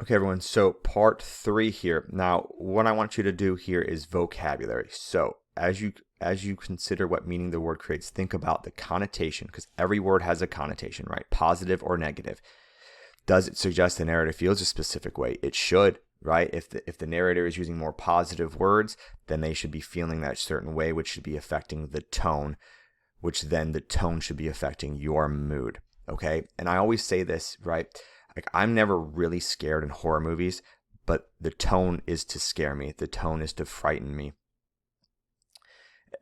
Okay, everyone, so part 3 here. Now, what I want you to do here is vocabulary. So, as you consider what meaning the word creates, think about the connotation, because every word has a connotation, right? Positive or negative. Does it suggest the narrator feels a specific way? It should, right? If the narrator is using more positive words, then they should be feeling that certain way, which should be affecting the tone, which then the tone should be affecting your mood, okay? And I always say this, right? Like, I'm never really scared in horror movies, but the tone is to scare me. The tone is to frighten me.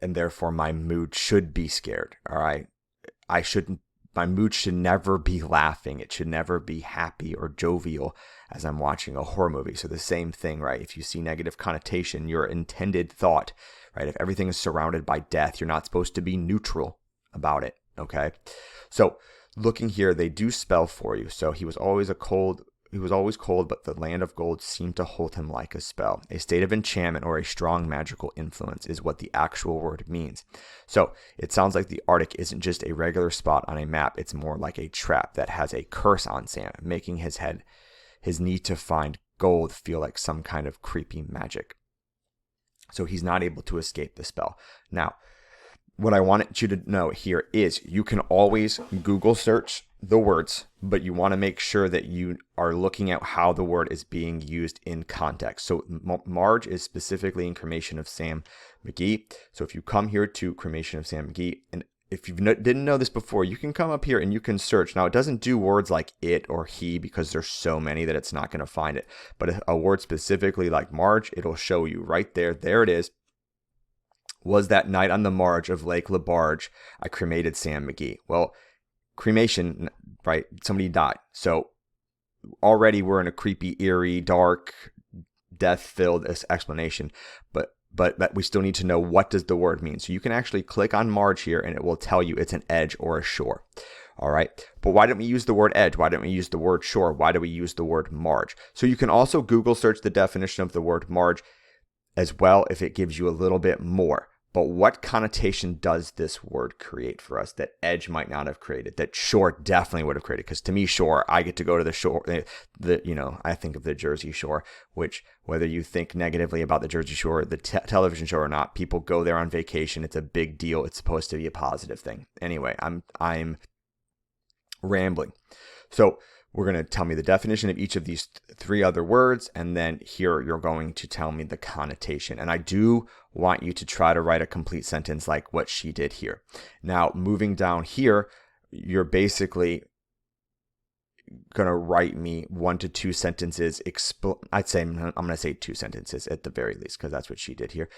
And therefore, my mood should be scared, all right? My mood should never be laughing. It should never be happy or jovial as I'm watching a horror movie. So the same thing, right? If you see negative connotation, your intended thought, right? If everything is surrounded by death, you're not supposed to be neutral about it, okay? So looking here, they do spell for you. So he was always cold, but the land of gold seemed to hold him like a spell. A state of enchantment or a strong magical influence is what the actual word means. So it sounds like the Arctic isn't just a regular spot on a map. It's more like a trap that has a curse on Sam, making his need to find gold feel like some kind of creepy magic. So he's not able to escape the spell. Now, what I wanted you to know here is you can always Google search the words, but you want to make sure that you are looking at how the word is being used in context. So Marge is specifically in Cremation of Sam McGee. So if you come here to Cremation of Sam McGee, and if you didn't know this before, you can come up here and you can search. Now, it doesn't do words like it or he because there's so many that it's not going to find it. But a word specifically like Marge, it'll show you right there. There it is. Was that night on the marge of Lake LaBarge, I cremated Sam McGee. Well, cremation, right? Somebody died. So already we're in a creepy, eerie, dark, death-filled explanation. But we still need to know, what does the word mean? So you can actually click on marge here and it will tell you it's an edge or a shore. All right. But why don't we use the word edge? Why don't we use the word shore? Why do we use the word marge? So you can also Google search the definition of the word marge as well if it gives you a little bit more. But what connotation does this word create for us that edge might not have created, that shore definitely would have created? Because to me, shore, I get to go to the shore, I think of the Jersey Shore, which whether you think negatively about the Jersey Shore, the television show or not, people go there on vacation. It's a big deal. It's supposed to be a positive thing. Anyway, I'm rambling. So we're going to tell me the definition of each of these 3 other words, and then here you're going to tell me the connotation. And I do want you to try to write a complete sentence like what she did here. Now, moving down here, you're basically going to write me 1 to 2 sentences. I'm going to say 2 sentences at the very least, because that's what she did here.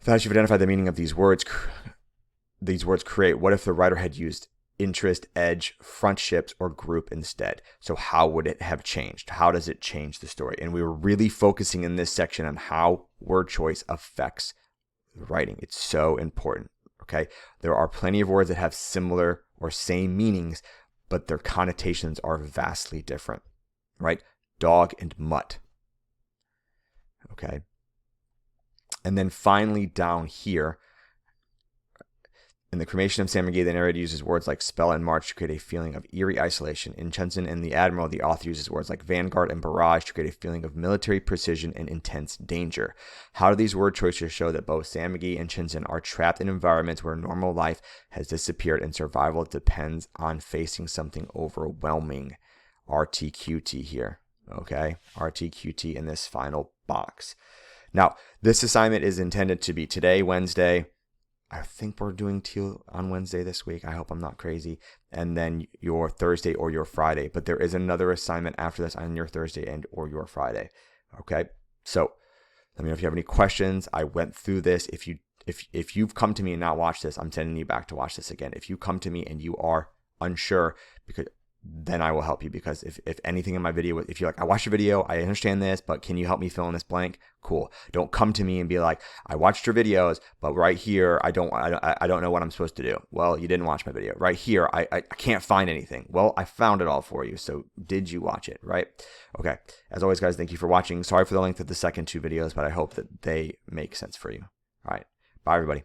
Thus, you've identified the meaning of these words. These words create. What if the writer had used interest, edge, frontships, or group instead? So how would it have changed? How does it change the story? And we were really focusing in this section on how word choice affects writing. It's so important, okay? There are plenty of words that have similar or same meanings, but their connotations are vastly different, right? Dog and mutt, okay? And then finally down here, in the Cremation of Sam McGee, the narrator uses words like spell and march to create a feeling of eerie isolation. In Chenson and the Admiral, the author uses words like vanguard and barrage to create a feeling of military precision and intense danger. How do these word choices show that both Sam McGee and Chenson are trapped in environments where normal life has disappeared and survival depends on facing something overwhelming? RTQT here, okay? RTQT in this final box. Now, this assignment is intended to be today, Wednesday. I think we're doing teal on Wednesday this week. I hope I'm not crazy. And then your Thursday or your Friday. But there is another assignment after this on your Thursday and or your Friday. Okay. So let me know if you have any questions. I went through this. If you've come to me and not watched this, I'm sending you back to watch this again. If you come to me and you are unsure, then I will help you, because if anything in my video, if you're like, I watched your video, I understand this, but can you help me fill in this blank? Cool. Don't come to me and be like, I watched your videos, but right here, I don't know what I'm supposed to do. Well, you didn't watch my video. Right here, I can't find anything. Well, I found it all for you. So did you watch it, right? Okay. As always, guys, thank you for watching. Sorry for the length of the second 2 videos, but I hope that they make sense for you. All right. Bye, everybody.